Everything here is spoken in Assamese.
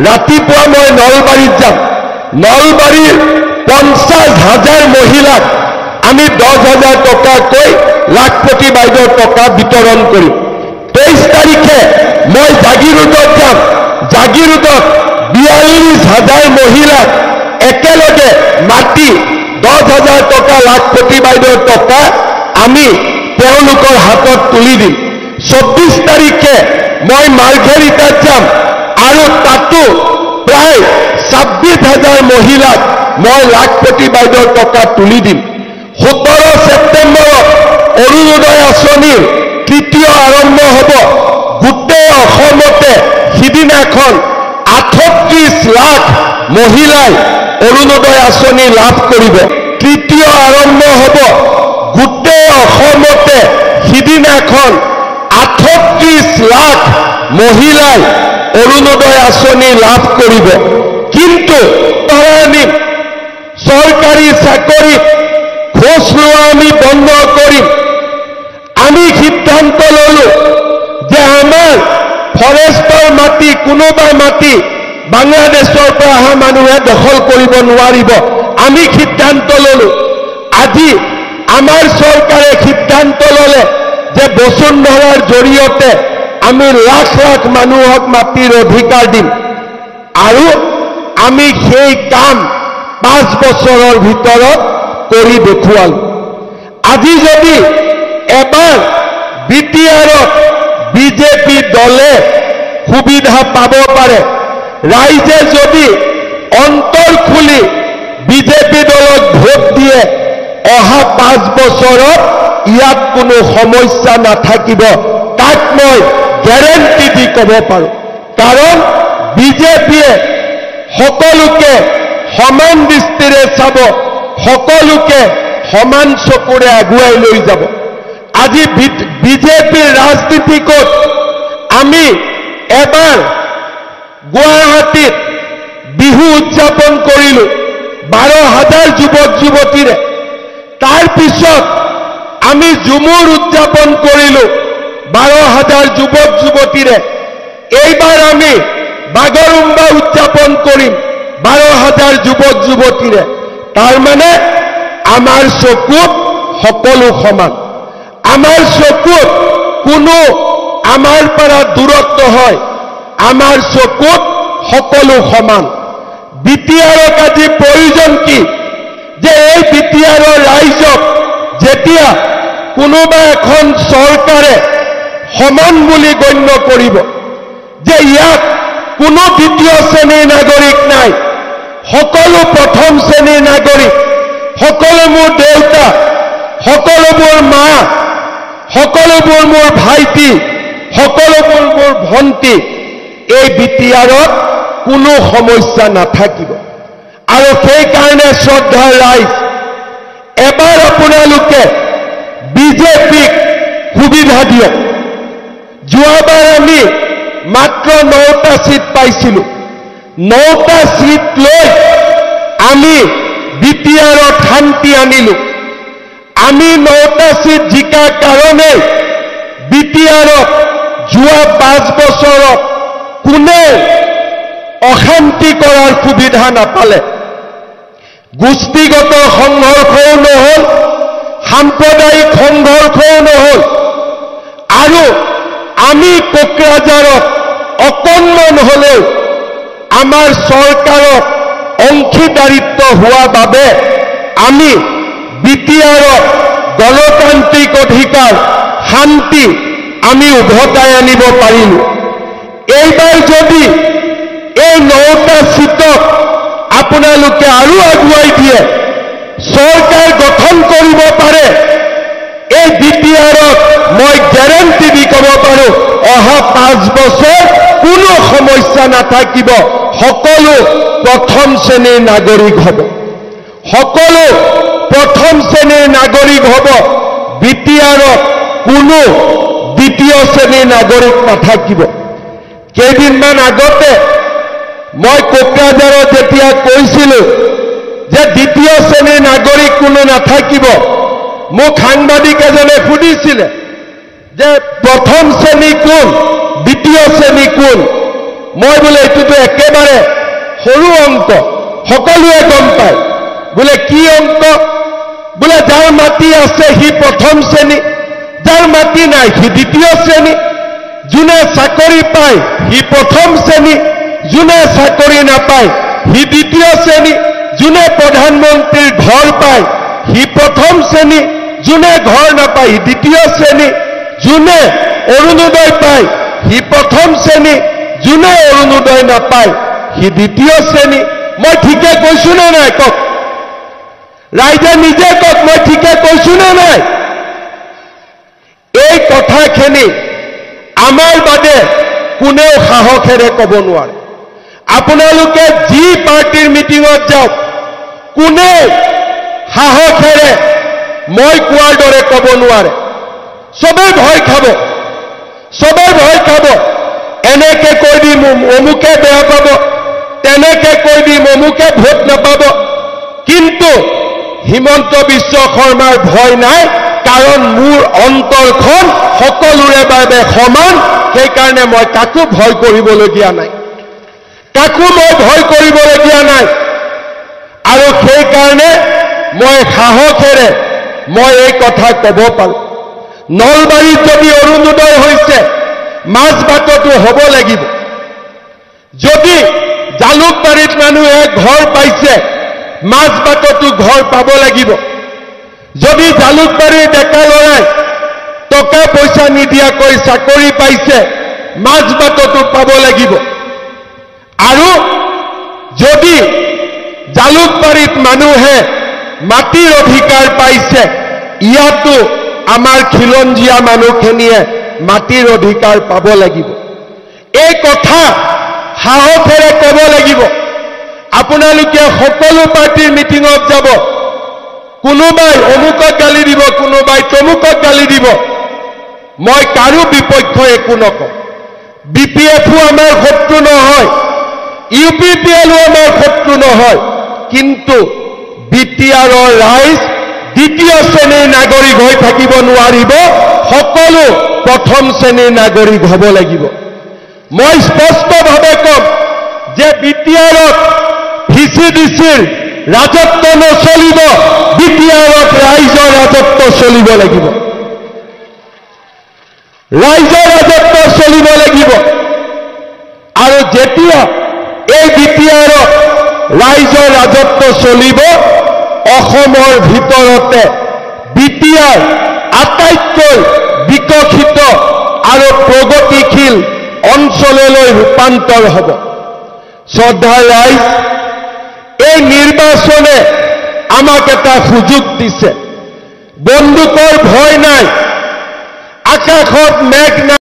ৰাতিপুৱা মই নলবাৰীত যাম। নলবাৰীৰ 50,000 মহিলাক আমি 10,000 টকাকৈ লাখপতি বাইদেউৰ টকা বিতৰণ কৰিম। 23 তাৰিখে মই জাগিৰোডত যাম। জাগিৰোডত 42,000 মহিলাক একেলগে মাতি 10,000 টকা লাখপতি বাইদেউৰ টকা আমি তেওঁলোকৰ হাতত তুলি দিম। 24 তাৰিখে মই মাৰ্ঘেৰিটাত যাম আৰু তাতো প্ৰায় 26,000 মহিলাক মই লাখপতি বাইদেউৰ টকা তুলি দিম। 17 ছেপ্টেম্বৰত অৰুণোদয় আঁচনিৰ তৃতীয় আৰম্ভ হ'ব। গোটেই অসমতে সিদিনাখন 38 লাখ মহিলাই অৰুণোদয় আঁচনি লাভ কৰিব। তৃতীয় আৰম্ভ হ'ব। গোটেই অসমতে সিদিনাখন 38 লাখ মহিলাই অৰুণোদয় আঁচনি লাভ কৰিব। কিন্তু চৰকাৰী চাকৰিত ঘোষ লোৱা আমি বন্ধ কৰিম। আমি সিদ্ধান্ত ললো যে আমাৰ ফৰেষ্টৰ মাটি, কোনোবা মাটি বাংলাদেশৰ পৰা অহা মানুহে দখল কৰিব নোৱাৰিব। আমি সিদ্ধান্ত ললো। আজি আমাৰ চৰকাৰে সিদ্ধান্ত ললে যে বসুন্ধৰাৰ জৰিয়তে আমি লাখ লাখ মানুহক মাটিৰ অধিকাৰ দিম আৰু আমি সেই কাম 5 বছৰৰ ভিতৰত কৰি দেখুৱালো। আজি যদি এবাৰ বিটিআৰত বিজেপি দলে সুবিধা পাব পাৰে, ৰাইজে যদি অন্তৰ খুলি বিজেপি দলক ভোট দিয়ে, অহা 5 বছৰত ইয়াত কোনো সমস্যা নাথাকিব। তাক মই গ্যাৰেণ্টি দি ক'ব পাৰোঁ। কাৰণ বিজেপিয়ে সকলোকে সমান দৃষ্টিৰে চাব, সকলোকে সমান চকুৰে আগুৱাই লৈ যাব। আজি বিজেপিৰ ৰাজনীতিকত আমি এবাৰ গুৱাহাটীত বিহু উদযাপন কৰিলোঁ 12,000 যুৱক যুৱতীৰে। তাৰ পিছত আমি ঝুমুৰ উদযাপন কৰিলোঁ 12,000 যুৱক যুৱতীৰে। এইবাৰ আমি বাগৰুম্বা উদযাপন কৰিম 12,000 যুৱক যুৱতীৰে। তাৰমানে আমাৰ চকুত সকলো সমান। আমাৰ চকুত কোনো আমাৰ পৰা দূৰত নহয়। আমাৰ চকুত সকলো সমান। বিটিআৰক আজি প্ৰয়োজন কি? যে এই বিটিআৰৰ ৰাইজক যেতিয়া কোনোবা এখন চৰকাৰে সমান বুলি গণ্য কৰিব, যে ইয়াত কোনো দ্বিতীয় শ্ৰেণীৰ নাগৰিক নাই, সকলো প্ৰথম শ্ৰেণীৰ নাগৰিক, সকলো মোৰ দেউতা, সকলোবোৰ মা, সকলোবোৰ মোৰ ভাইটি, সকলোবোৰ মোৰ ভণ্টি, এই বিটিআৰত কোনো সমস্যা নাথাকিব। আৰু সেইকাৰণে শ্ৰদ্ধাৰ ৰাইজ, এবাৰ আপোনালোকে বিজেপিক সুবিধা দিয়ক। যোৱাবাৰ আমি মাত্ৰ 9টা সিট পাইছিলোঁ। 9টা সিট লৈ আমি বিটিআৰত শান্তি আনিলোঁ। আমি 9টা সিট জিকাৰ কাৰণে বিটিআৰত যোৱা 5 বছৰত কোনে অশান্তি কৰাৰ সুবিধা নাপালে। গোষ্ঠীগত সংঘৰ্ষও নহল, সাম্প্ৰদায়িক সংঘৰ্ষও নহল। আৰু আমি কোকৰাঝাৰত অকণমান হলেও আমাৰ চৰকাৰত অংশীদাৰিত্ব হোৱা বাবে আমি বিটিআৰত গণতান্ত্ৰিক অধিকাৰ, শান্তি আমি উভতাই আনিব পাৰিলোঁ। এইবাৰ যদি এই 9টা সিটক আপোনালোকে আৰু আগুৱাই দিয়ে, চৰকাৰ গঠন কৰিব পাৰে, এই বিটিআৰত মই গ্যাৰেণ্টি দি ক'ব পাৰোঁ অহা 5 বছৰ কোনো সমস্যা নাথাকিব। সকলো প্ৰথম শ্ৰেণীৰ নাগৰিক হ'ব। সকলো প্ৰথম শ্ৰেণীৰ নাগৰিক হ'ব। বিটিআৰত কোনো দ্বিতীয় শ্ৰেণীৰ নাগৰিক নাথাকিব। কেইদিনমান আগতে মই কোকৰাঝাৰত যেতিয়া কৈছিলোঁ যে দ্বিতীয় শ্ৰেণীৰ নাগৰিক কোনো নাথাকিব, মোক সাংবাদিক এজনে সুধিছিলে যে প্ৰথম শ্ৰেণী কোন, দ্বিতীয় শ্ৰেণী কোন? মই বোলে এইটোতো একেবাৰে সৰু অংক, সকলোৱে গম পায়। বোলে কি অংক? বোলে যাৰ মাটি আছে সি প্ৰথম শ্ৰেণী, যাৰ মাটি নাই সি দ্বিতীয় শ্ৰেণী, যোনে চাকৰি পায় সি প্ৰথম শ্ৰেণী, যোনে চাকৰি নাপায় সি দ্বিতীয় শ্ৰেণী, যোনে প্ৰধানমন্ত্ৰীৰ ঘৰ পায় সি প্ৰথম শ্ৰেণী, যোনে ঘৰ নাপায় সি দ্বিতীয় শ্ৰেণী, যোনে অৰুণোদয় পায় সি প্ৰথম শ্ৰেণী, যোনে অৰুণোদয় নাপায় সি দ্বিতীয় শ্ৰেণী। মই ঠিকে কৈছো নে নাই কওক? ৰাইজে নিজে কওক, মই ঠিকে কৈছো নে নাই? এই কথাখিনি আমাৰ বাদে কোনেও সাহসেৰে ক'ব নোৱাৰে। আপোনালোকে যি পাৰ্টিৰ মিটিঙত যাওক, কোনেও সাহসেৰে মই কোৱাৰ দৰে ক'ব নোৱাৰে। চবেই ভয় খাব, চবেই ভয় খাব। এনেকে কৈ দিম অমুকে বেয়া পাব, তেনেকে কৈ দিম অমুকে ভোট নাপাব। কিন্তু হিমন্ত বিশ্ব শৰ্মাৰ ভয় নাই, কাৰণ মোৰ অন্তৰখন সকলোৰে বাবে সমান। সেইকাৰণে মই কাকো ভয় কৰিবলগীয়া নাই, কাকো মই ভয় কৰিবলগীয়া নাই। আৰু সেইকাৰণে মই সাহসেৰে মই এই কথা ক'ব পাৰোঁ। নলবাৰীত যদি অৰুণোদয় হৈছে, মাজবাটতো হ'ব লাগিব। যদি জালুকবাৰীত মানুহে ঘৰ পাইছে, মাজবাটতো ঘৰ পাব লাগিব। যদি জালুকবাৰীৰ ডেকা ল'ৰাই টকা পইচা নিদিয়াকৈ চাকৰি পাইছে, মাজবাটতো পাব লাগিব। আৰু যদি জালুকবাৰীত মানুহে মাটিৰ অধিকাৰ পাইছে, ইয়াতো আমাৰ খিলঞ্জীয়া মানুহখিনিয়ে মাটিৰ অধিকাৰ পাব লাগিব। এই কথা সাহসেৰে ক'ব লাগিব। আপোনালোকে সকলো পাৰ্টিৰ মিটিঙত যাব, কোনোবাই অমুকক গালি দিব, কোনোবাই তমুকক গালি দিব। মই কাৰো বিপক্ষে একো নকওঁ। BPFও আমাৰ শত্ৰু নহয়, UPPLও আমাৰ শত্ৰু নহয়। কিন্তু BTRৰ ৰাইজ দ্বিতীয় শ্ৰেণীৰ নাগৰিক হৈ থাকিব নোৱাৰিব, সকলো প্ৰথম শ্ৰেণীৰ নাগৰিক হ'ব লাগিব। মই স্পষ্টভাৱে কম যে BTRত VCDCৰ ৰাজত্ব নচলিব, BTRত ৰাইজৰ ৰাজত্ব চলিব লাগিব, ৰাইজৰ ৰাজত্ব চলিব লাগিব। আৰু যেতিয়া এই BTRত ৰাইজৰ ৰাজত্ব চলিব, অসমৰ ভিতৰতে BTR আটাইতকৈ বিকশিত আৰু প্ৰগতিশীল অঞ্চললৈ ৰূপান্তৰ হ'ব। শ্ৰদ্ধাৰ ৰাইজ, এই নিৰ্বাচনে আমাক এটা সুযোগ দিছে। বন্দুকৰ ভয় নাই, আকাশত মেঘ নাই।